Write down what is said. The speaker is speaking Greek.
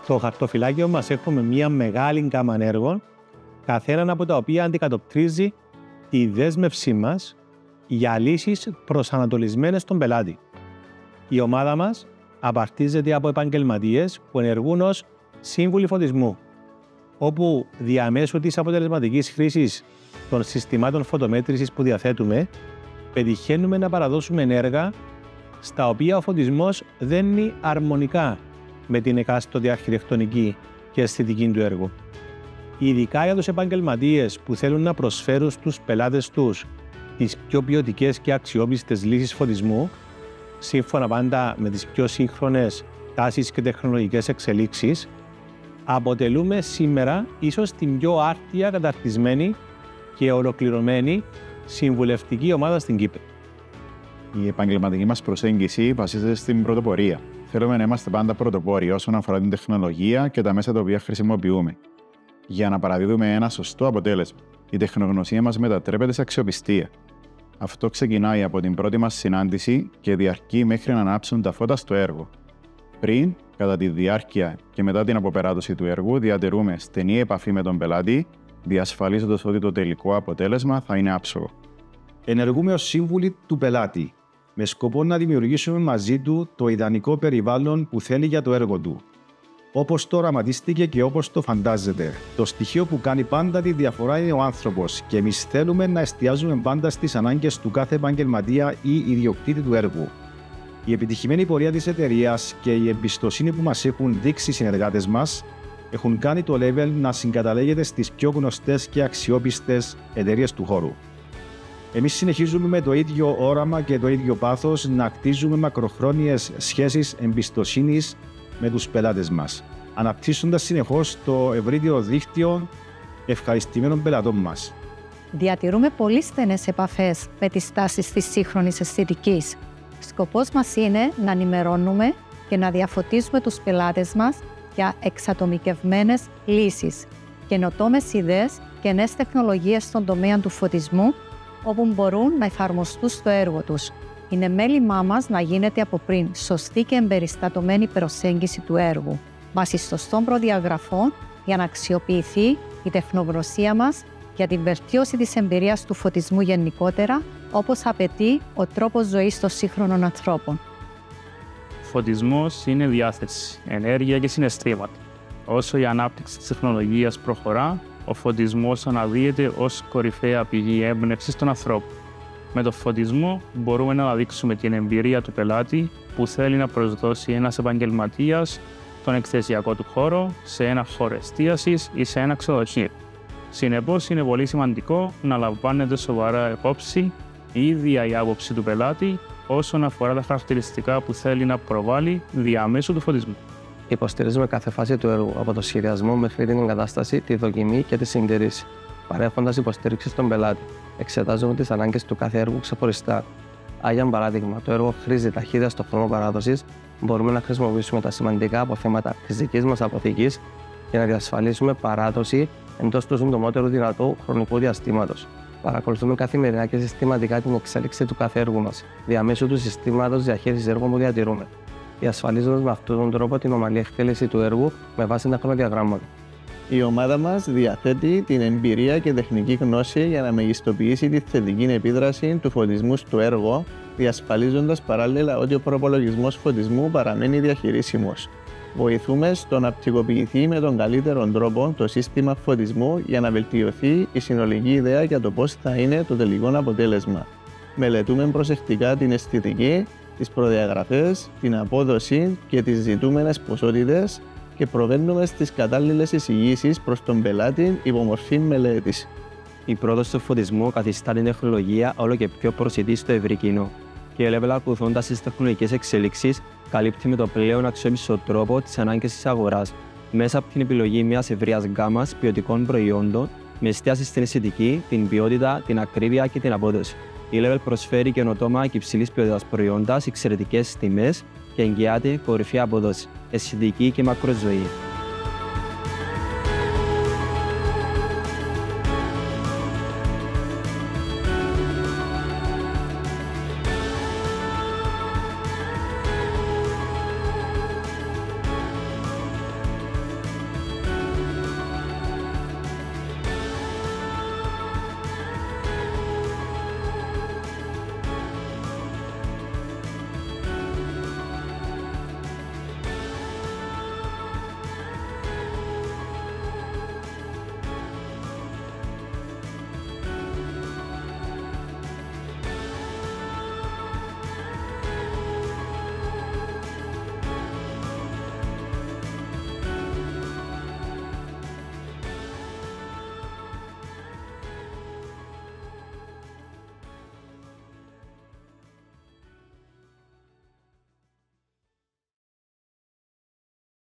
Στο χαρτοφυλάκιο μας έχουμε μια μεγάλη γκάμα έργων, καθέναν από τα οποία αντικατοπτρίζει τη δέσμευσή μας για λύσεις προσανατολισμένες στον πελάτη. Η ομάδα μας απαρτίζεται από επαγγελματίες που ενεργούν ως σύμβουλοι φωτισμού, όπου διαμέσου της αποτελεσματικής χρήσης των συστημάτων φωτομέτρησης που διαθέτουμε, πετυχαίνουμε να παραδώσουμε έργα στα οποία ο φωτισμός δένει αρμονικά με την εκάστοτε αρχιτεκτονική και αισθητική του έργου. Ειδικά για τους επαγγελματίες που θέλουν να προσφέρουν στους πελάτες τους τις πιο ποιοτικές και αξιόπιστες λύσεις φωτισμού, σύμφωνα πάντα με τις πιο σύγχρονες τάσεις και τεχνολογικές εξελίξεις, αποτελούμε σήμερα ίσως την πιο άρτια καταρτισμένη και ολοκληρωμένη συμβουλευτική ομάδα στην Κύπρο. Η επαγγελματική μας προσέγγιση βασίζεται στην πρωτοπορία. Θέλουμε να είμαστε πάντα πρωτοπόροι όσον αφορά την τεχνολογία και τα μέσα τα οποία χρησιμοποιούμε, για να παραδίδουμε ένα σωστό αποτέλεσμα. Η τεχνογνωσία μας μετατρέπεται σε αξιοπιστία. Αυτό ξεκινάει από την πρώτη μας συνάντηση και διαρκεί μέχρι να ανάψουν τα φώτα στο έργο. Πριν, κατά τη διάρκεια και μετά την αποπεράτωση του έργου, διατηρούμε στενή επαφή με τον πελάτη, διασφαλίζοντας ότι το τελικό αποτέλεσμα θα είναι άψογο. Ενεργούμε ως σύμβουλοι του πελάτη, με σκοπό να δημιουργήσουμε μαζί του το ιδανικό περιβάλλον που θέλει για το έργο του. Όπως το οραματίστηκε και όπως το φαντάζεται. Το στοιχείο που κάνει πάντα τη διαφορά είναι ο άνθρωπος και εμείς θέλουμε να εστιάζουμε πάντα στις ανάγκες του κάθε επαγγελματία ή ιδιοκτήτη του έργου. Η επιτυχημένη πορεία της εταιρείας και η εμπιστοσύνη που μας έχουν δείξει οι συνεργάτες μας έχουν κάνει το Level να συγκαταλέγεται στις πιο γνωστές και αξιόπιστες εταιρείες του χώρου. Εμείς συνεχίζουμε με το ίδιο όραμα και το ίδιο πάθος να κτίζουμε μακροχρόνιες σχέσεις εμπιστοσύνης με τους πελάτες μας, αναπτύσσοντας συνεχώς το ευρύτερο δίκτυο ευχαριστημένων πελατών μας. Διατηρούμε πολύ στενές επαφές με τις τάσεις της σύγχρονης αισθητικής. Σκοπός μας είναι να ενημερώνουμε και να διαφωτίζουμε τους πελάτες μας για εξατομικευμένες λύσεις, καινοτόμες ιδέες και νέες τεχνολογίες στον τομέα του φωτισμού, όπου μπορούν να εφαρμοστούν στο έργο τους. Είναι μέλημά μας να γίνεται από πριν σωστή και εμπεριστατωμένη προσέγγιση του έργου, βάσει σωστών προδιαγραφών για να αξιοποιηθεί η τεχνογνωσία μας για την βελτίωση της εμπειρίας του φωτισμού γενικότερα, όπως απαιτεί ο τρόπος ζωής των σύγχρονων ανθρώπων. Φωτισμός είναι διάθεση, ενέργεια και συναισθήματα. Όσο η ανάπτυξη της τεχνολογίας προχωρά, ο φωτισμός αναδύεται ως κορυφαία πηγή έμπνευσης των ανθρώπων. Με τον φωτισμό μπορούμε να αναδείξουμε την εμπειρία του πελάτη που θέλει να προσδώσει ένας επαγγελματίας τον εκθεσιακό του χώρο σε ένα χώρο εστίασης ή σε ένα ξενοδοχείο. Συνεπώς, είναι πολύ σημαντικό να λαμβάνεται σοβαρά υπόψη η ίδια η άποψη του πελάτη όσον αφορά τα χαρακτηριστικά που θέλει να προβάλλει διαμέσου του φωτισμού. Υποστηρίζουμε κάθε φάση του έργου, από το σχεδιασμό μέχρι την εγκατάσταση, τη δοκιμή και τη συντήρηση, παρέχοντας υποστήριξη στον πελάτη. Εξετάζουμε τις ανάγκες του κάθε έργου ξεχωριστά. Αν, για παράδειγμα, το έργο χρήζει ταχύτητα στο χρόνο παράδοσης, μπορούμε να χρησιμοποιήσουμε τα σημαντικά αποθέματα της δικής μας αποθήκης για να διασφαλίσουμε παράδοση εντός του συντομότερου δυνατού χρονικού διαστήματος. Παρακολουθούμε καθημερινά και συστηματικά την εξέλιξη του κάθε έργου μας, διαμέσου του συστήματος διαχείρισης έργων που διατηρούμε, διασφαλίζοντας με αυτόν τον τρόπο την ομαλή εκτέλεση του έργου με βάση τα χρονοδιαγράμματα. Η ομάδα μας διαθέτει την εμπειρία και τεχνική γνώση για να μεγιστοποιήσει τη θετική επίδραση του φωτισμού στο έργο, διασφαλίζοντας παράλληλα ότι ο προπολογισμός φωτισμού παραμένει διαχειρίσιμος. Βοηθούμε στο να πτυχοποιηθεί με τον καλύτερο τρόπο το σύστημα φωτισμού για να βελτιωθεί η συνολική ιδέα για το πώς θα είναι το τελικό αποτέλεσμα. Μελετούμε προσεκτικά την αισθητική, τις προδιαγραφές, την απόδοση και τις ζητούμενες ποσότητες και προβαίνουμε στις κατάλληλες εισηγήσεις προς τον πελάτη υπό μορφή μελέτης. Η πρόοδος του φωτισμού καθιστά την τεχνολογία όλο και πιο προσιτή στο ευρύ κοινό και η Level, ακολουθώντας τις τεχνολογικές εξελίξεις, καλύπτει με το πλέον αξιόπιστο τρόπο τις ανάγκες της αγοράς μέσα από την επιλογή μιας ευρείας γκάμας ποιοτικών προϊόντων με εστίαση στην αισθητική, την ποιότητα, την ακρίβεια και την απόδοση. Η Level προσφέρει καινοτόμα και υψηλής ποιότητας προϊόντα σε εξαιρετικές τιμές και εγγυάται κορυφαία απόδοση, αισθητική και μακροζωή.